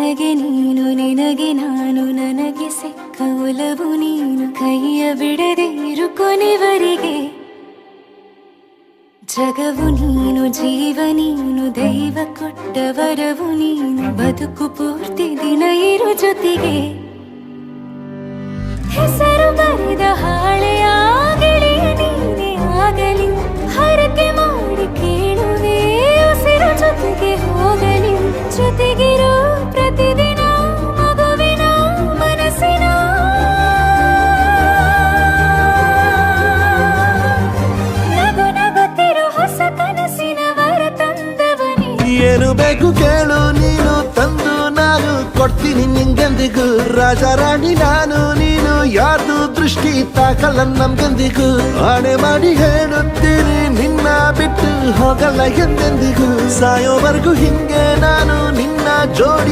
ನನಗೆ ನೀನು ನಿನಗೆ ನಾನು ನನಗೆ ಸಿಕ್ಕ ಒಲವು ನೀನು ಕೈಯ ಬಿಡದೆ ಇರು ಕೊನೆವರೆಗೆ ಜಗವು ನೀನು ಜೀವ ನೀನು ದೈವ ಕೊಟ್ಟ ವರವು ನೀನು ಬದುಕು ಪೂರ್ತಿ ದಿನ ಇರು ಜೊತೆಗೆ ಹೆಸರು ಬರೆದ ಹಾಳೆಯ ಗೆಳೆಯ ನೀನೇ ಆಗಲಿ ಹರಕೆ ಮಾಡಿ ಕೇಳುವೆ ಉಸಿರು ಜೊತೆಗೆ ಹೋಗಲಿ ಜೊತೆಗಿರೋ ಪ್ರತಿದಿನ ಮಗುವಿನ ಮನಸ್ಸಿನ ನಗು ನಗುತ್ತಿರೋ ಹೊಸ ಕನಸಿನ ವರ ತಂದವನೇ ಏನು ಬೇಕು ಕೇಳು ನೀನು ತಂದು ನಾನು ಕೊಡ್ತೀನಿ ನಿಂಗೆಂದಿಗೂ ರಾಜ ರಾಣಿ ನಾನು ನೀನು ಯಾರ್ದು ದೃಷ್ಟಿ ತಾಕಲ್ಲ ನಮ್ಗೆಂದಿಗೂ ಆಣೆ ಮಾಡಿ ಹೇಳುತ್ತೀನಿ ನಿನ್ನ ಬಿಟ್ಟು ಹೋಗಲ್ಲ ಎಂದೆಂದಿಗೂ ಸಾಯೋವರೆಗೂ ಹಿಂಗೆ ನಾನು ನಿನ್ನ ಜೋಡಿ